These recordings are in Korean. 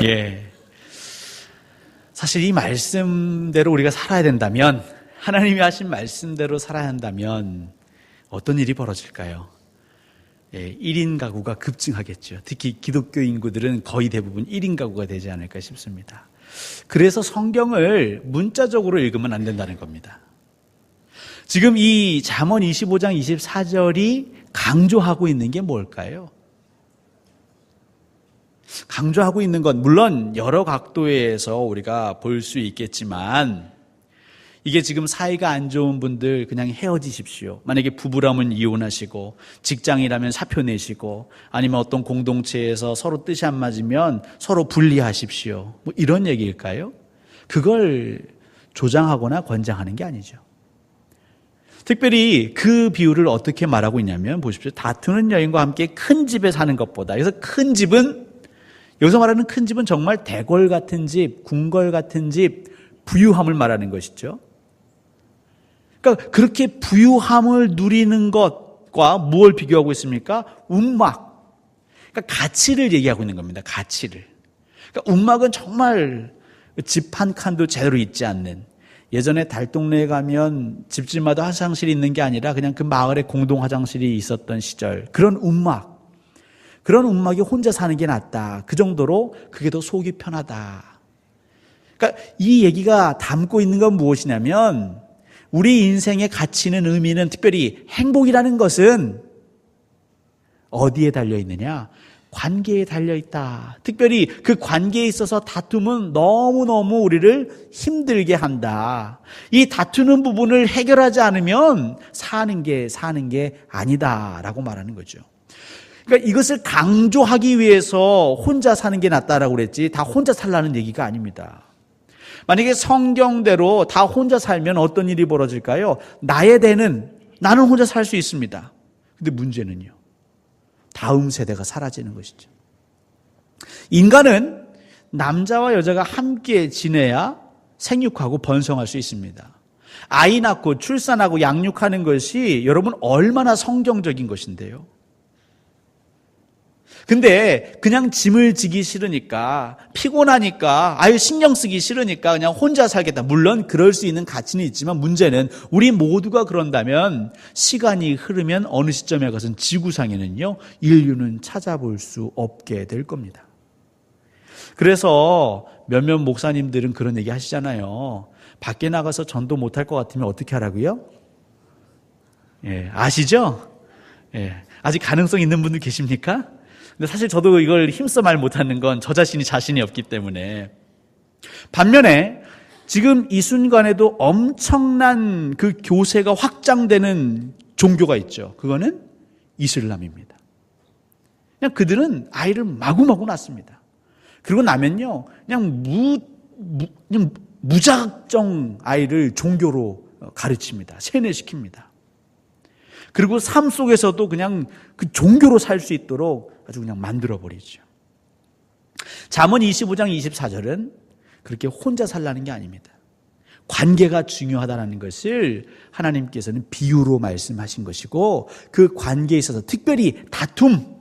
예. 사실 이 말씀대로 우리가 살아야 된다면, 하나님이 하신 말씀대로 살아야 한다면 어떤 일이 벌어질까요? 예, 1인 가구가 급증하겠죠. 특히 기독교 인구들은 거의 대부분 1인 가구가 되지 않을까 싶습니다. 그래서 성경을 문자적으로 읽으면 안 된다는 겁니다. 지금 이 잠언 25장 24절이 강조하고 있는 게 뭘까요? 강조하고 있는 건 물론 여러 각도에서 우리가 볼 수 있겠지만, 이게 지금 사이가 안 좋은 분들 그냥 헤어지십시오. 만약에 부부라면 이혼하시고, 직장이라면 사표 내시고, 아니면 어떤 공동체에서 서로 뜻이 안 맞으면 서로 분리하십시오. 뭐 이런 얘기일까요? 그걸 조장하거나 권장하는 게 아니죠. 특별히 그 비유를 어떻게 말하고 있냐면, 보십시오. 다투는 여인과 함께 큰 집에 사는 것보다, 그래서 큰 집은, 여기서 말하는 큰 집은 정말 대궐 같은 집, 궁궐 같은 집, 부유함을 말하는 것이죠. 그러니까 그렇게 부유함을 누리는 것과 무엇을 비교하고 있습니까? 운막. 그러니까 가치를 얘기하고 있는 겁니다. 가치를. 그러니까 운막은 정말 집 한 칸도 제대로 있지 않는, 예전에 달동네에 가면 집집마다 화장실이 있는 게 아니라 그냥 그 마을에 공동 화장실이 있었던 시절, 그런 운막. 그런 운막이 혼자 사는 게 낫다. 그 정도로 그게 더 속이 편하다. 그러니까 이 얘기가 담고 있는 건 무엇이냐면, 우리 인생의 가치는, 의미는, 특별히 행복이라는 것은 어디에 달려있느냐? 관계에 달려있다. 특별히 그 관계에 있어서 다툼은 너무너무 우리를 힘들게 한다. 이 다투는 부분을 해결하지 않으면 사는 게 아니다라고 말하는 거죠. 그러니까 이것을 강조하기 위해서 혼자 사는 게 낫다라고 그랬지, 다 혼자 살라는 얘기가 아닙니다. 만약에 성경대로 다 혼자 살면 어떤 일이 벌어질까요? 나는 혼자 살 수 있습니다. 근데 문제는요, 다음 세대가 사라지는 것이죠. 인간은 남자와 여자가 함께 지내야 생육하고 번성할 수 있습니다. 아이 낳고 출산하고 양육하는 것이 여러분 얼마나 성경적인 것인데요. 근데 그냥 짐을 지기 싫으니까, 피곤하니까, 아유 신경 쓰기 싫으니까 그냥 혼자 살겠다. 물론 그럴 수 있는 가치는 있지만, 문제는 우리 모두가 그런다면 시간이 흐르면 어느 시점에 가서는 지구상에는요, 인류는 찾아볼 수 없게 될 겁니다. 그래서 몇몇 목사님들은 그런 얘기 하시잖아요. 밖에 나가서 전도 못할 것 같으면 어떻게 하라고요? 예, 아시죠? 예, 아직 가능성 있는 분들 계십니까? 근데 사실 저도 이걸 힘써 말 못하는 건 저 자신이 자신이 없기 때문에. 반면에 지금 이 순간에도 엄청난 그 교세가 확장되는 종교가 있죠. 그거는 이슬람입니다. 그냥 그들은 아이를 마구마구 낳습니다. 그리고 나면요, 그냥 무작정 아이를 종교로 가르칩니다. 세뇌시킵니다. 그리고 삶 속에서도 그냥 그 종교로 살 수 있도록 아주 그냥 만들어버리죠. 잠언 25장 24절은 그렇게 혼자 살라는 게 아닙니다. 관계가 중요하다는 것을 하나님께서는 비유로 말씀하신 것이고, 그 관계에 있어서 특별히 다툼.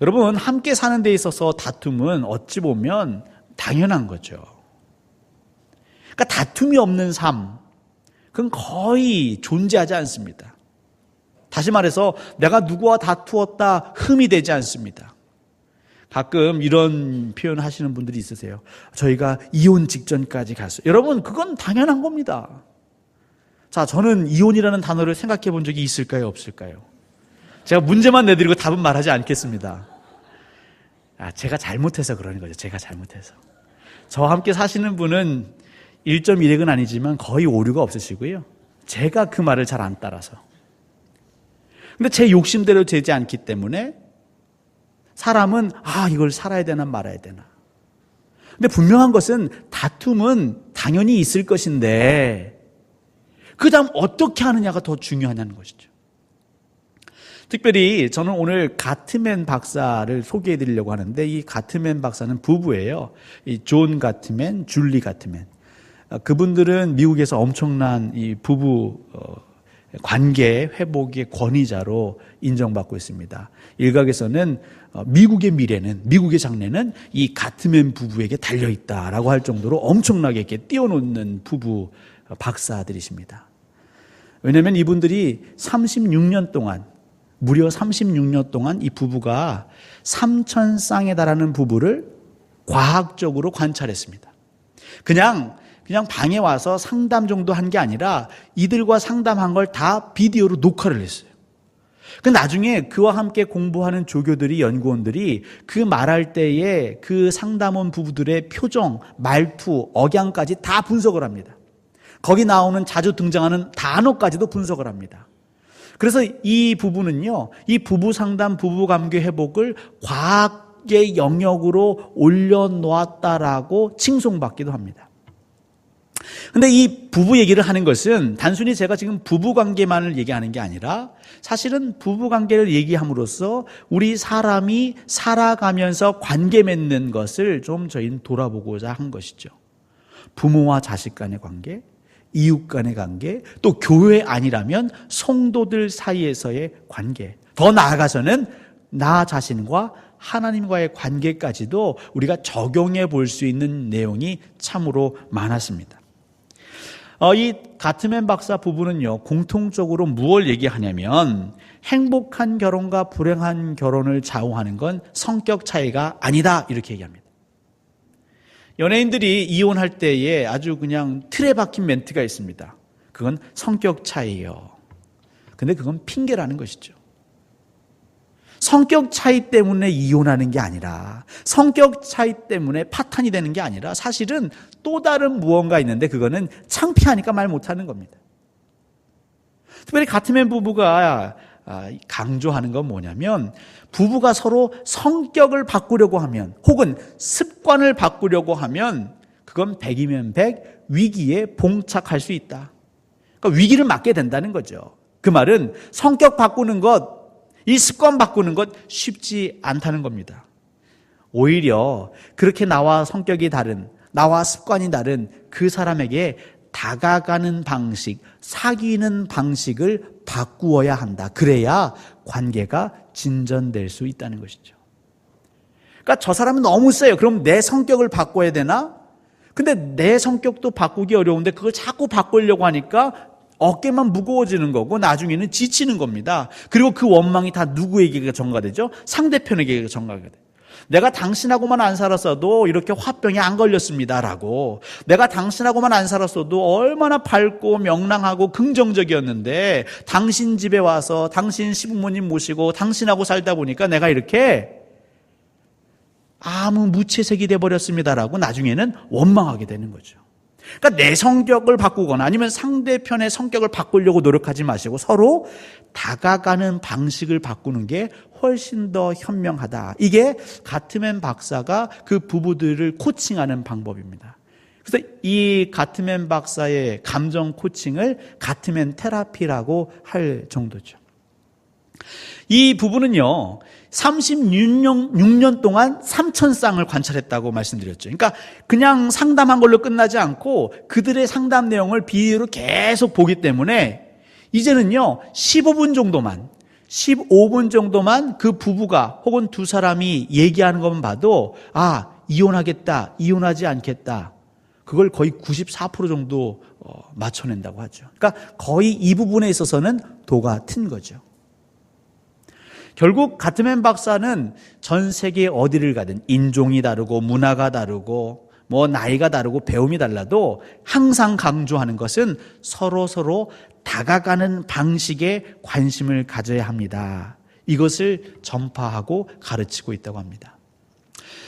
여러분, 함께 사는 데 있어서 다툼은 어찌 보면 당연한 거죠. 그러니까 다툼이 없는 삶, 그건 거의 존재하지 않습니다. 다시 말해서 내가 누구와 다투었다 흠이 되지 않습니다. 가끔 이런 표현 하시는 분들이 있으세요. 저희가 이혼 직전까지 갔어요. 여러분, 그건 당연한 겁니다. 자, 저는 이혼이라는 단어를 생각해 본 적이 있을까요, 없을까요? 제가 문제만 내드리고 답은 말하지 않겠습니다. 제가 잘못해서 그러는 거죠. 제가 잘못해서. 저와 함께 사시는 분은 1.1핵은 아니지만 거의 오류가 없으시고요. 제가 그 말을 잘 안 따라서. 근데 제 욕심대로 되지 않기 때문에 사람은 이걸 살아야 되나 말아야 되나. 근데 분명한 것은 다툼은 당연히 있을 것인데, 그 다음 어떻게 하느냐가 더 중요하냐는 것이죠. 특별히 저는 오늘 가트맨 박사를 소개해 드리려고 하는데, 이 가트맨 박사는 부부예요. 이 존 가트맨, 줄리 가트맨. 그분들은 미국에서 엄청난 이 부부 관계 회복의 권위자로 인정받고 있습니다. 일각에서는 미국의 미래는, 미국의 장래는 이 가트맨 부부에게 달려있다라고 할 정도로 엄청나게 이렇게 띄워놓는 부부 박사들이십니다. 왜냐하면 이분들이 36년 동안, 무려 36년 동안 이 부부가 3,000쌍에 달하는 부부를 과학적으로 관찰했습니다. 그냥 방에 와서 상담 정도 한 게 아니라 이들과 상담한 걸 다 비디오로 녹화를 했어요. 그 나중에 그와 함께 공부하는 조교들이, 연구원들이 그 말할 때에 그 상담원 부부들의 표정, 말투, 억양까지 다 분석을 합니다. 거기 나오는 자주 등장하는 단어까지도 분석을 합니다. 그래서 이 부부는요, 이 부부 상담, 부부 관계 회복을 과학의 영역으로 올려놓았다라고 칭송받기도 합니다. 근데 이 부부 얘기를 하는 것은 단순히 제가 지금 부부 관계만을 얘기하는 게 아니라 사실은 부부 관계를 얘기함으로써 우리 사람이 살아가면서 관계 맺는 것을 좀 저희는 돌아보고자 한 것이죠. 부모와 자식 간의 관계, 이웃 간의 관계, 또 교회 아니라면 성도들 사이에서의 관계, 더 나아가서는 나 자신과 하나님과의 관계까지도 우리가 적용해 볼 수 있는 내용이 참으로 많았습니다. 이 가트맨 박사 부부는요, 공통적으로 무엇을 얘기하냐면 행복한 결혼과 불행한 결혼을 좌우하는 건 성격 차이가 아니다, 이렇게 얘기합니다. 연예인들이 이혼할 때에 아주 그냥 틀에 박힌 멘트가 있습니다. 그건 성격 차이예요. 근데 그건 핑계라는 것이죠. 성격 차이 때문에 이혼하는 게 아니라, 성격 차이 때문에 파탄이 되는 게 아니라 사실은 또 다른 무언가 있는데 그거는 창피하니까 말 못하는 겁니다. 특별히 가트맨 부부가 강조하는 건 뭐냐면, 부부가 서로 성격을 바꾸려고 하면, 혹은 습관을 바꾸려고 하면 그건 100이면 100 위기에 봉착할 수 있다. 그러니까 위기를 맞게 된다는 거죠. 그 말은 성격 바꾸는 것, 이 습관 바꾸는 것 쉽지 않다는 겁니다. 오히려 그렇게 나와 성격이 다른, 나와 습관이 다른 그 사람에게 다가가는 방식, 사귀는 방식을 바꾸어야 한다. 그래야 관계가 진전될 수 있다는 것이죠. 그러니까 저 사람은 너무 세요. 그럼 내 성격을 바꿔야 되나? 근데 내 성격도 바꾸기 어려운데 그걸 자꾸 바꾸려고 하니까 어깨만 무거워지는 거고 나중에는 지치는 겁니다. 그리고 그 원망이 다 누구에게 전가되죠? 상대편에게 전가가 돼요. 내가 당신하고만 안 살았어도 이렇게 화병에 안 걸렸습니다라고, 내가 당신하고만 안 살았어도 얼마나 밝고 명랑하고 긍정적이었는데 당신 집에 와서 당신 시부모님 모시고 당신하고 살다 보니까 내가 이렇게 아무 무채색이 돼버렸습니다라고 나중에는 원망하게 되는 거죠. 그러니까 내 성격을 바꾸거나 아니면 상대편의 성격을 바꾸려고 노력하지 마시고 서로 다가가는 방식을 바꾸는 게 훨씬 더 현명하다. 이게 가트맨 박사가 그 부부들을 코칭하는 방법입니다. 그래서 이 가트맨 박사의 감정 코칭을 가트맨 테라피라고 할 정도죠. 이 부부는요, 36년 동안 3,000쌍을 관찰했다고 말씀드렸죠. 그러니까 그냥 상담한 걸로 끝나지 않고 그들의 상담 내용을 비디오로 계속 보기 때문에 이제는요, 15분 정도만 그 부부가 혹은 두 사람이 얘기하는 것만 봐도 이혼하겠다, 이혼하지 않겠다, 그걸 거의 94% 정도 맞춰낸다고 하죠. 그러니까 거의 이 부분에 있어서는 도가 튼 거죠. 결국 가트맨 박사는 전 세계 어디를 가든 인종이 다르고 문화가 다르고 나이가 다르고 배움이 달라도 항상 강조하는 것은 서로 다가가는 방식에 관심을 가져야 합니다. 이것을 전파하고 가르치고 있다고 합니다.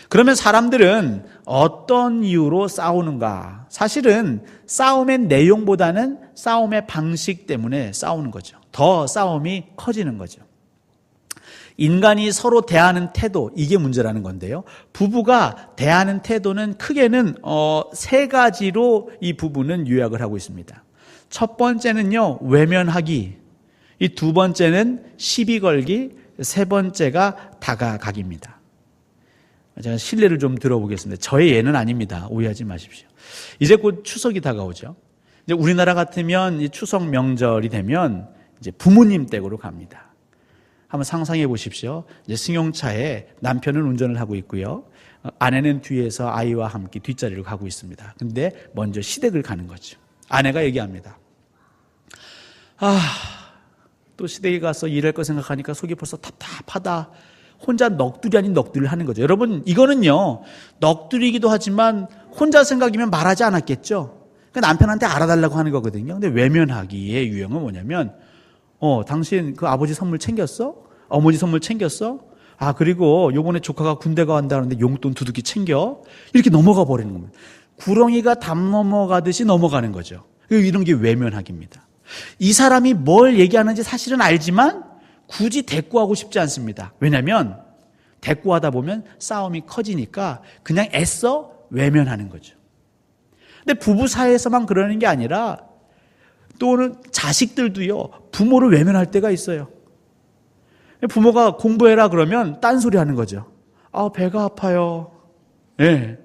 그러면 사람들은 어떤 이유로 싸우는가? 사실은 싸움의 내용보다는 싸움의 방식 때문에 싸우는 거죠. 더 싸움이 커지는 거죠. 인간이 서로 대하는 태도, 이게 문제라는 건데요. 부부가 대하는 태도는 크게는 세 가지로 이 부부는 요약을 하고 있습니다. 첫 번째는요, 외면하기. 이 두 번째는 시비 걸기. 세 번째가 다가가기입니다. 제가 실례를 좀 들어보겠습니다. 저의 예는 아닙니다. 오해하지 마십시오. 이제 곧 추석이 다가오죠. 이제 우리나라 같으면 이 추석 명절이 되면 이제 부모님 댁으로 갑니다. 한번 상상해 보십시오. 이제 승용차에 남편은 운전을 하고 있고요. 아내는 뒤에서 아이와 함께 뒷자리로 가고 있습니다. 근데 먼저 시댁을 가는 거죠. 아내가 얘기합니다. 또 시댁에 가서 일할 거 생각하니까 속이 벌써 답답하다. 혼자 넋두리 아닌 넋두리를 하는 거죠. 여러분, 이거는요, 넋두리기도 하지만 혼자 생각이면 말하지 않았겠죠. 그러니까 남편한테 알아달라고 하는 거거든요. 근데 외면하기의 유형은 뭐냐면, 당신 그 아버지 선물 챙겼어? 어머니 선물 챙겼어? 그리고 요번에 조카가 군대 간다는데 용돈 두둑이 챙겨? 이렇게 넘어가 버리는 겁니다. 구렁이가 담 넘어가듯이 넘어가는 거죠. 이런 게 외면하기입니다. 이 사람이 뭘 얘기하는지 사실은 알지만 굳이 대꾸하고 싶지 않습니다. 왜냐하면 대꾸하다 보면 싸움이 커지니까 그냥 애써 외면하는 거죠. 근데 부부 사이에서만 그러는 게 아니라 또는 자식들도요, 부모를 외면할 때가 있어요. 부모가 공부해라 그러면 딴소리 하는 거죠. 배가 아파요. 예.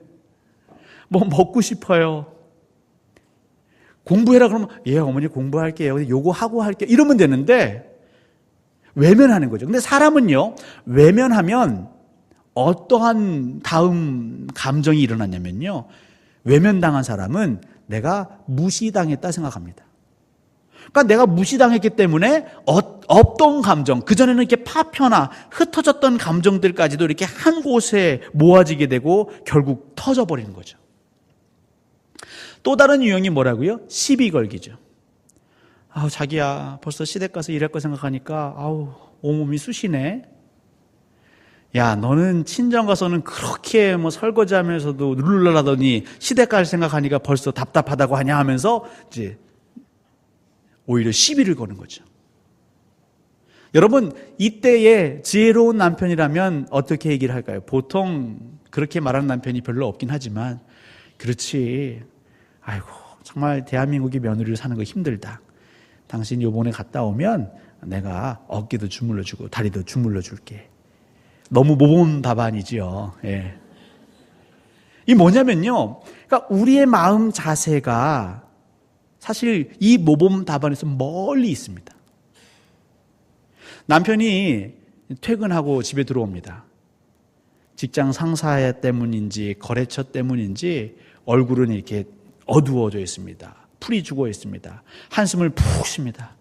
뭐 먹고 싶어요. 공부해라 그러면 어머니 공부할게요. 요거 하고 할게요. 이러면 되는데 외면하는 거죠. 근데 사람은요, 외면하면 어떠한 다음 감정이 일어나냐면요, 외면당한 사람은 내가 무시당했다 생각합니다. 그러니까 내가 무시당했기 때문에 없던 감정, 그전에는 이렇게 파편화, 흩어졌던 감정들까지도 이렇게 한 곳에 모아지게 되고 결국 터져버리는 거죠. 또 다른 유형이 뭐라고요? 시비 걸기죠. 자기야, 벌써 시댁 가서 일할 거 생각하니까 온몸이 쑤시네. 야, 너는 친정 가서는 그렇게 설거지하면서도 룰루랄하더니 시댁 갈 생각하니까 벌써 답답하다고 하냐 하면서 이제 오히려 시비를 거는 거죠. 여러분, 이때에 지혜로운 남편이라면 어떻게 얘기를 할까요? 보통 그렇게 말하는 남편이 별로 없긴 하지만, 그렇지, 정말 대한민국의 며느리를 사는 거 힘들다. 당신 요번에 갔다 오면 내가 어깨도 주물러 주고 다리도 주물러 줄게. 너무 모범 답안이지요. 예. 이 뭐냐면요, 그러니까 우리의 마음 자세가 사실 이 모범 답안에서 멀리 있습니다. 남편이 퇴근하고 집에 들어옵니다. 직장 상사 때문인지 거래처 때문인지 얼굴은 이렇게 어두워져 있습니다. 풀이 죽어 있습니다. 한숨을 푹 쉽니다.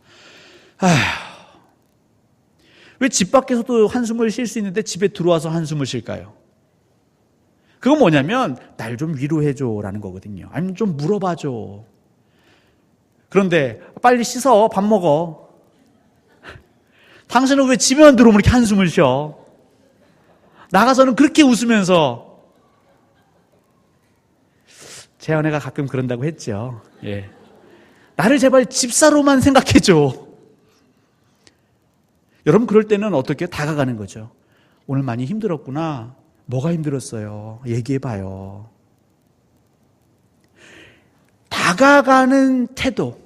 왜 집 밖에서도 한숨을 쉴 수 있는데 집에 들어와서 한숨을 쉴까요? 그건 뭐냐면 날 좀 위로해줘라는 거거든요. 아니면 좀 물어봐줘. 그런데 빨리 씻어, 밥 먹어. 당신은 왜 집에만 들어오면 이렇게 한숨을 쉬어? 나가서는 그렇게 웃으면서. 제 아내가 가끔 그런다고 했죠. 예. 나를 제발 집사로만 생각해줘. 여러분, 그럴 때는 어떻게 다가가는 거죠. 오늘 많이 힘들었구나. 뭐가 힘들었어요? 얘기해봐요. 다가가는 태도.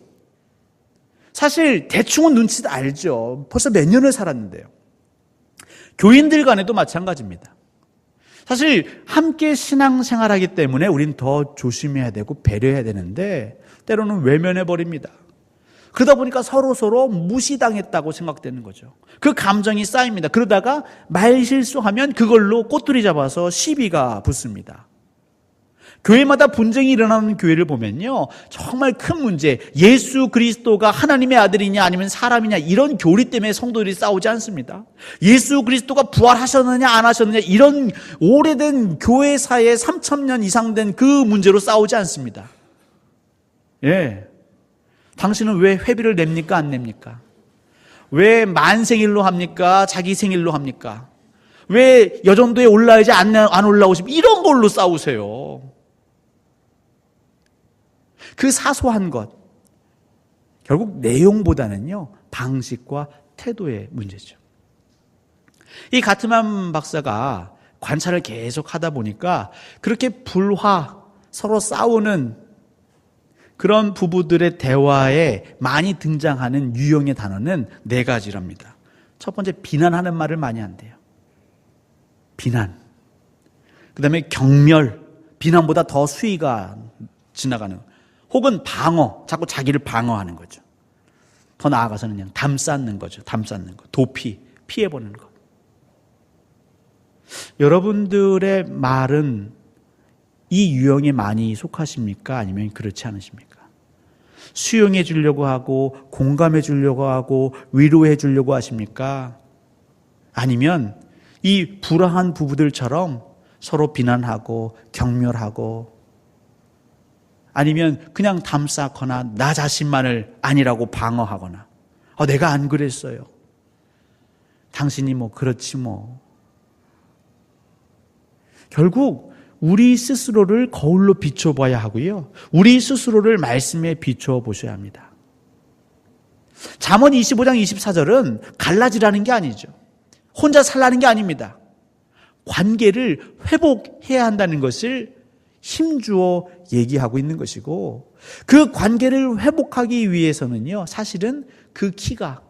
사실 대충은 눈치도 알죠. 벌써 몇 년을 살았는데요. 교인들 간에도 마찬가지입니다. 사실 함께 신앙생활하기 때문에 우린 더 조심해야 되고 배려해야 되는데 때로는 외면해버립니다. 그러다 보니까 서로 무시당했다고 생각되는 거죠. 그 감정이 쌓입니다. 그러다가 말실수하면 그걸로 꼬투리 잡아서 시비가 붙습니다. 교회마다 분쟁이 일어나는 교회를 보면요, 정말 큰 문제, 예수 그리스도가 하나님의 아들이냐 아니면 사람이냐, 이런 교리 때문에 성도들이 싸우지 않습니다. 예수 그리스도가 부활하셨느냐 안 하셨느냐, 이런 오래된 교회사에 3,000년 이상 된 그 문제로 싸우지 않습니다. 예. 당신은 왜 회비를 냅니까 안 냅니까? 왜 만생일로 합니까? 자기 생일로 합니까? 왜 여전도에 올라야지 안 올라오십니까? 이런 걸로 싸우세요. 그 사소한 것, 결국 내용보다는요, 방식과 태도의 문제죠. 이 가트만 박사가 관찰을 계속 하다 보니까 그렇게 서로 싸우는 그런 부부들의 대화에 많이 등장하는 유형의 단어는 4가지랍니다. 첫 번째, 비난하는 말을 많이 한대요. 비난. 그 다음에 경멸, 비난보다 더 수위가 지나가는, 혹은 방어, 자꾸 자기를 방어하는 거죠. 더 나아가서는 그냥 담 쌓는 거죠. 담 쌓는 거. 도피, 피해보는 거. 여러분들의 말은 이 유형에 많이 속하십니까? 아니면 그렇지 않으십니까? 수용해 주려고 하고 공감해 주려고 하고 위로해 주려고 하십니까? 아니면 이 불화한 부부들처럼 서로 비난하고 경멸하고, 아니면 그냥 담쌓거나 나 자신만을 아니라고 방어하거나, 내가 안 그랬어요, 당신이 뭐 그렇지 뭐. 결국 우리 스스로를 거울로 비춰봐야 하고요, 우리 스스로를 말씀에 비춰보셔야 합니다. 잠언 25장 24절은 갈라지라는 게 아니죠. 혼자 살라는 게 아닙니다. 관계를 회복해야 한다는 것을 힘주어 얘기하고 있는 것이고, 그 관계를 회복하기 위해서는요, 사실은 그 키가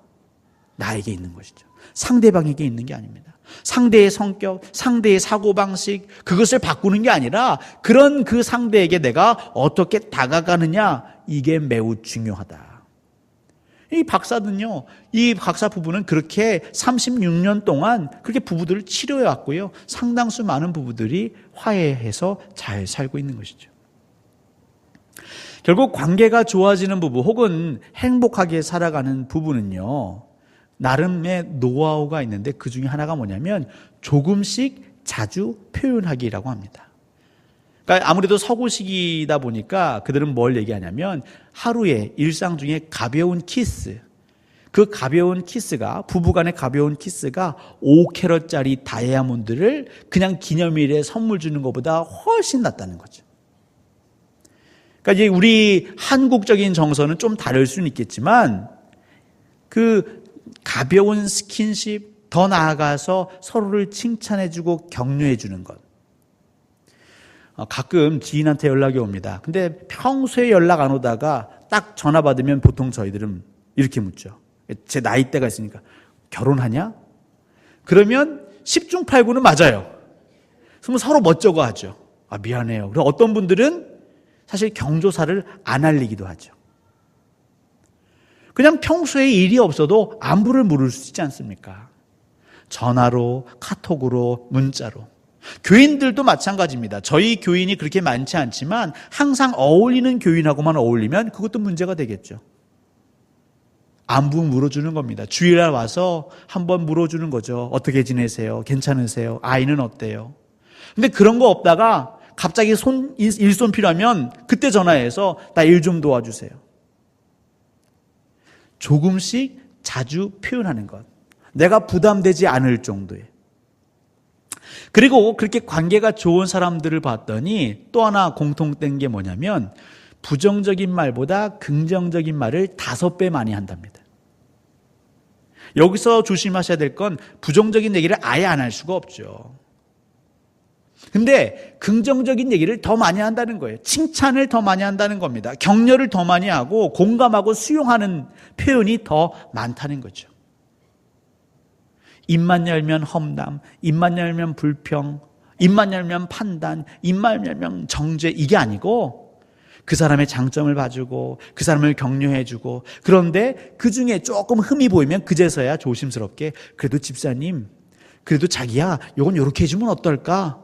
나에게 있는 것이죠. 상대방에게 있는 게 아닙니다. 상대의 성격, 상대의 사고방식, 그것을 바꾸는 게 아니라 그런 그 상대에게 내가 어떻게 다가가느냐, 이게 매우 중요하다. 이 박사는요, 이 박사 부부는 그렇게 36년 동안 그렇게 부부들을 치료해 왔고요, 상당수 많은 부부들이 화해해서 잘 살고 있는 것이죠. 결국 관계가 좋아지는 부부 혹은 행복하게 살아가는 부부는요, 나름의 노하우가 있는데 그 중에 하나가 뭐냐면 조금씩 자주 표현하기라고 합니다. 그러니까 아무래도 서구식이다 보니까 그들은 뭘 얘기하냐면 하루에 일상 중에 가벼운 키스, 그 가벼운 키스가, 부부간의 가벼운 키스가 5캐럿짜리 다이아몬드를 그냥 기념일에 선물 주는 것보다 훨씬 낫다는 거죠. 그러니까 이제 우리 한국적인 정서는 좀 다를 수는 있겠지만 그 가벼운 스킨십, 더 나아가서 서로를 칭찬해주고 격려해주는 것. 가끔 지인한테 연락이 옵니다. 근데 평소에 연락 안 오다가 딱 전화 받으면 보통 저희들은 이렇게 묻죠. 제 나이대가 있으니까 결혼하냐? 그러면 10중 8구는 맞아요. 그러면 서로 멋쩍어 하죠. 미안해요. 그리고 어떤 분들은 사실 경조사를 안 알리기도 하죠. 그냥 평소에 일이 없어도 안부를 물을 수 있지 않습니까? 전화로, 카톡으로, 문자로. 교인들도 마찬가지입니다. 저희 교인이 그렇게 많지 않지만 항상 어울리는 교인하고만 어울리면 그것도 문제가 되겠죠. 안부 물어주는 겁니다. 주일날 와서 한번 물어주는 거죠. 어떻게 지내세요? 괜찮으세요? 아이는 어때요? 근데 그런 거 없다가 갑자기 일손 필요하면 그때 전화해서 나 일 좀 도와주세요. 조금씩 자주 표현하는 것. 내가 부담되지 않을 정도의. 그리고 그렇게 관계가 좋은 사람들을 봤더니 또 하나 공통된 게 뭐냐면 부정적인 말보다 긍정적인 말을 5배 많이 한답니다. 여기서 조심하셔야 될 건 부정적인 얘기를 아예 안 할 수가 없죠. 근데 긍정적인 얘기를 더 많이 한다는 거예요. 칭찬을 더 많이 한다는 겁니다. 격려를 더 많이 하고 공감하고 수용하는 표현이 더 많다는 거죠. 입만 열면 험담, 입만 열면 불평, 입만 열면 판단, 입만 열면 정죄, 이게 아니고 그 사람의 장점을 봐주고 그 사람을 격려해주고, 그런데 그 중에 조금 흠이 보이면 그제서야 조심스럽게 그래도 집사님, 그래도 자기야 요건 요렇게 해주면 어떨까?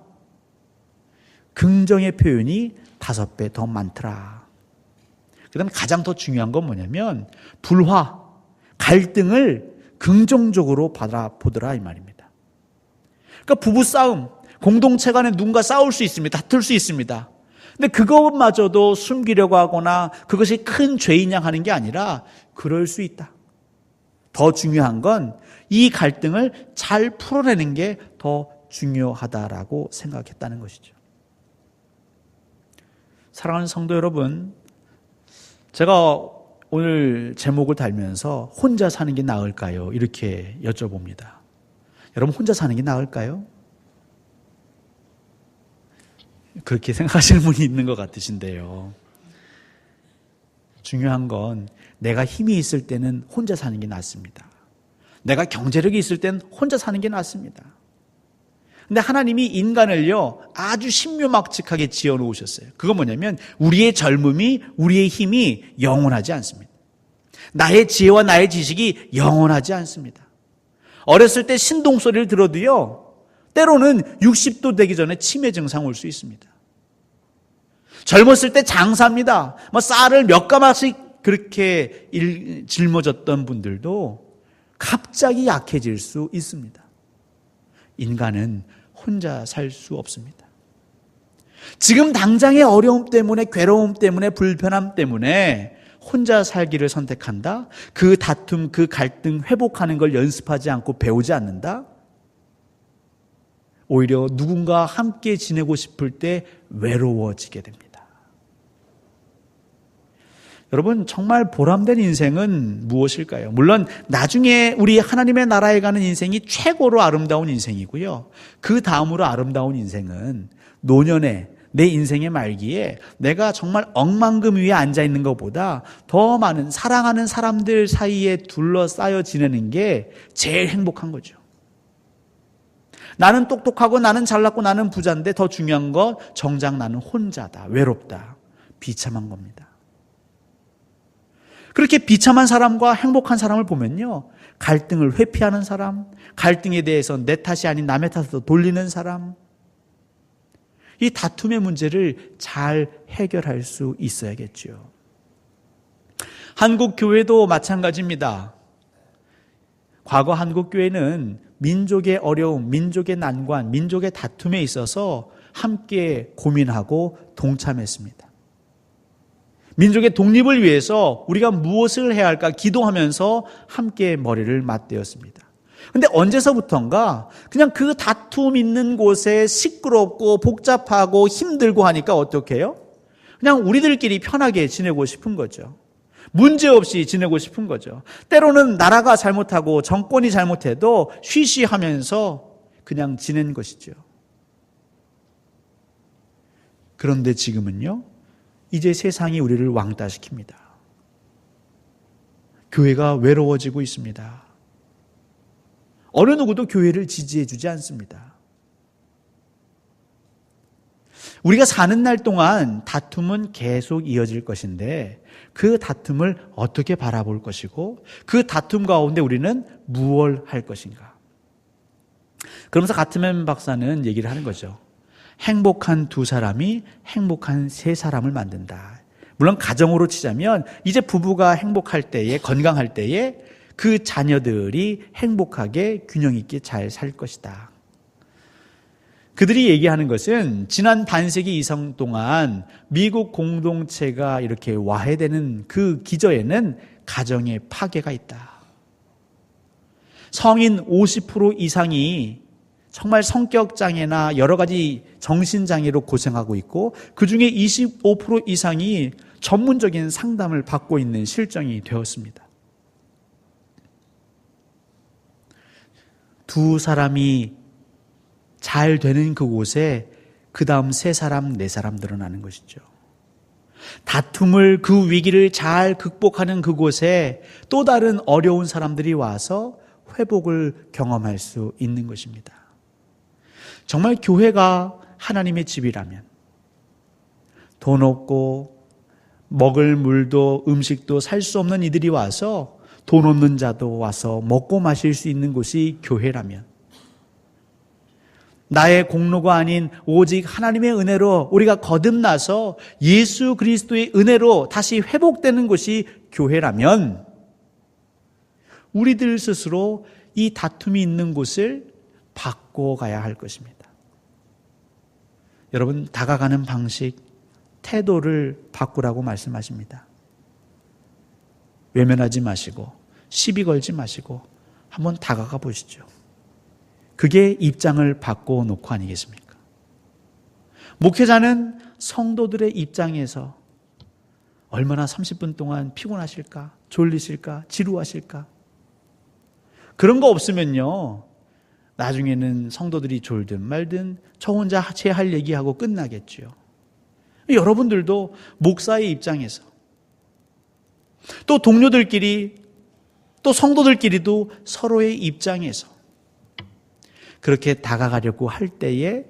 긍정의 표현이 5배 더 많더라. 그 다음에 가장 더 중요한 건 뭐냐면 불화, 갈등을 긍정적으로 바라보더라 이 말입니다. 그러니까 부부싸움, 공동체 간에 누군가 싸울 수 있습니다. 다툴 수 있습니다. 근데 그것마저도 숨기려고 하거나 그것이 큰 죄인 양 하는 게 아니라 그럴 수 있다. 더 중요한 건 이 갈등을 잘 풀어내는 게 더 중요하다라고 생각했다는 것이죠. 사랑하는 성도 여러분, 제가 오늘 제목을 달면서 혼자 사는 게 나을까요? 이렇게 여쭤봅니다. 여러분, 혼자 사는 게 나을까요? 그렇게 생각하시는 분이 있는 것 같으신데요. 중요한 건 내가 힘이 있을 때는 혼자 사는 게 낫습니다. 내가 경제력이 있을 때는 혼자 사는 게 낫습니다. 근데 하나님이 인간을요 아주 신묘막측하게 지어놓으셨어요. 그건 뭐냐면 우리의 젊음이, 우리의 힘이 영원하지 않습니다. 나의 지혜와 나의 지식이 영원하지 않습니다. 어렸을 때 신동소리를 들어도요, 때로는 60도 되기 전에 치매 증상 올 수 있습니다. 젊었을 때 장사입니다. 쌀을 몇 가마씩 그렇게 짊어졌던 분들도 갑자기 약해질 수 있습니다. 인간은 혼자 살 수 없습니다. 지금 당장의 어려움 때문에, 괴로움 때문에, 불편함 때문에 혼자 살기를 선택한다? 그 다툼, 그 갈등 회복하는 걸 연습하지 않고 배우지 않는다? 오히려 누군가 함께 지내고 싶을 때 외로워지게 됩니다. 여러분, 정말 보람된 인생은 무엇일까요? 물론 나중에 우리 하나님의 나라에 가는 인생이 최고로 아름다운 인생이고요. 그 다음으로 아름다운 인생은 노년에 내 인생의 말기에 내가 정말 억만금 위에 앉아있는 것보다 더 많은 사랑하는 사람들 사이에 둘러싸여 지내는 게 제일 행복한 거죠. 나는 똑똑하고 나는 잘났고 나는 부자인데 더 중요한 건 정작 나는 혼자다, 외롭다, 비참한 겁니다. 그렇게 비참한 사람과 행복한 사람을 보면요, 갈등을 회피하는 사람, 갈등에 대해서 내 탓이 아닌 남의 탓으로 돌리는 사람, 이 다툼의 문제를 잘 해결할 수 있어야겠죠. 한국 교회도 마찬가지입니다. 과거 한국 교회는 민족의 어려움, 민족의 난관, 민족의 다툼에 있어서 함께 고민하고 동참했습니다. 민족의 독립을 위해서 우리가 무엇을 해야 할까 기도하면서 함께 머리를 맞대었습니다. 근데 언제서부턴가 그냥 그 다툼 있는 곳에 시끄럽고 복잡하고 힘들고 하니까 어떻게 해요? 그냥 우리들끼리 편하게 지내고 싶은 거죠. 문제없이 지내고 싶은 거죠. 때로는 나라가 잘못하고 정권이 잘못해도 쉬쉬하면서 그냥 지낸 것이죠. 그런데 지금은요, 이제 세상이 우리를 왕따시킵니다. 교회가 외로워지고 있습니다. 어느 누구도 교회를 지지해 주지 않습니다. 우리가 사는 날 동안 다툼은 계속 이어질 것인데 그 다툼을 어떻게 바라볼 것이고 그 다툼 가운데 우리는 무엇을 할 것인가. 그러면서 가트맨 박사는 얘기를 하는 거죠. 행복한 두 사람이 행복한 세 사람을 만든다. 물론 가정으로 치자면 이제 부부가 행복할 때에, 건강할 때에 그 자녀들이 행복하게 균형 있게 잘 살 것이다. 그들이 얘기하는 것은 지난 반세기 이상 동안 미국 공동체가 이렇게 와해되는 그 기저에는 가정의 파괴가 있다. 성인 50% 이상이 정말 성격장애나 여러 가지 정신장애로 고생하고 있고 그중에 25% 이상이 전문적인 상담을 받고 있는 실정이 되었습니다. 두 사람이 잘 되는 그곳에 그 다음 세 사람, 네 사람 늘어나는 것이죠. 다툼을, 그 위기를 잘 극복하는 그곳에 또 다른 어려운 사람들이 와서 회복을 경험할 수 있는 것입니다. 정말 교회가 하나님의 집이라면 돈 없고 먹을 물도 음식도 살 수 없는 이들이 와서 돈 없는 자도 와서 먹고 마실 수 있는 곳이 교회라면 나의 공로가 아닌 오직 하나님의 은혜로 우리가 거듭나서 예수 그리스도의 은혜로 다시 회복되는 곳이 교회라면 우리들 스스로 이 다툼이 있는 곳을 바꿔가야 할 것입니다. 여러분, 다가가는 방식, 태도를 바꾸라고 말씀하십니다. 외면하지 마시고 시비 걸지 마시고 한번 다가가 보시죠. 그게 입장을 바꿔놓고 아니겠습니까? 목회자는 성도들의 입장에서 얼마나 30분 동안 피곤하실까, 졸리실까, 지루하실까? 그런 거 없으면요, 나중에는 성도들이 졸든 말든 저 혼자 제 할 얘기하고 끝나겠죠. 여러분들도 목사의 입장에서 또 동료들끼리 또 성도들끼리도 서로의 입장에서 그렇게 다가가려고 할 때에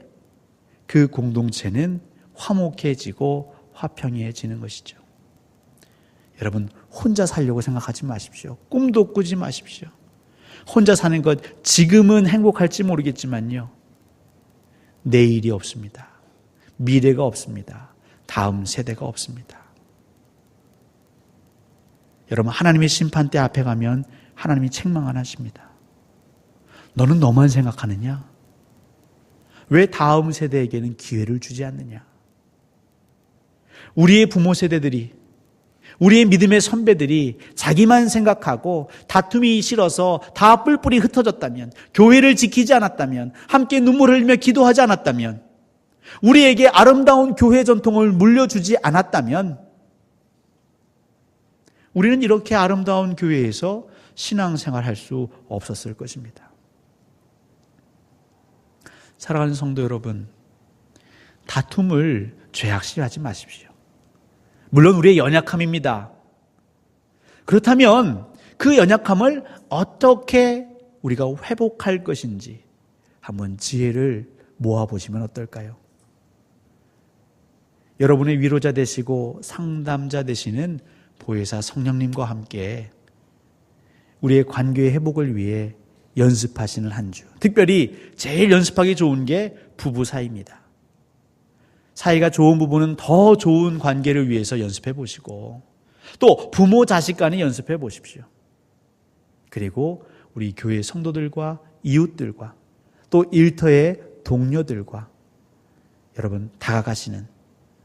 그 공동체는 화목해지고 화평해지는 것이죠. 여러분, 혼자 살려고 생각하지 마십시오. 꿈도 꾸지 마십시오. 혼자 사는 것 지금은 행복할지 모르겠지만요, 내일이 없습니다. 미래가 없습니다. 다음 세대가 없습니다. 여러분, 하나님의 심판대 앞에 가면 하나님이 책망 안 하십니다. 너는 너만 생각하느냐? 왜 다음 세대에게는 기회를 주지 않느냐? 우리의 부모 세대들이, 우리의 믿음의 선배들이 자기만 생각하고 다툼이 싫어서 다 뿔뿔이 흩어졌다면, 교회를 지키지 않았다면, 함께 눈물을 흘리며 기도하지 않았다면, 우리에게 아름다운 교회 전통을 물려주지 않았다면, 우리는 이렇게 아름다운 교회에서 신앙생활 할 수 없었을 것입니다. 사랑하는 성도 여러분, 다툼을 죄악시하지 마십시오. 물론 우리의 연약함입니다. 그렇다면 그 연약함을 어떻게 우리가 회복할 것인지 한번 지혜를 모아보시면 어떨까요? 여러분의 위로자 되시고 상담자 되시는 보혜사 성령님과 함께 우리의 관계의 회복을 위해 연습하시는 한 주. 특별히 제일 연습하기 좋은 게 부부 사이입니다. 사이가 좋은 부부는 더 좋은 관계를 위해서 연습해 보시고, 또 부모 자식 간에 연습해 보십시오. 그리고 우리 교회 성도들과 이웃들과 또 일터의 동료들과 여러분 다가가시는,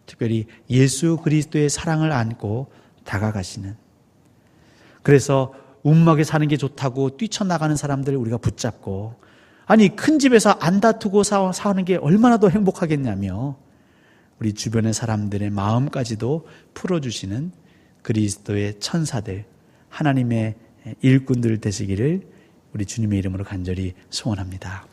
특별히 예수 그리스도의 사랑을 안고 다가가시는, 그래서 움막에 사는 게 좋다고 뛰쳐나가는 사람들을 우리가 붙잡고, 아니 큰 집에서 안 다투고 사는 게 얼마나 더 행복하겠냐며 우리 주변의 사람들의 마음까지도 풀어주시는 그리스도의 천사들, 하나님의 일꾼들 되시기를 우리 주님의 이름으로 간절히 소원합니다.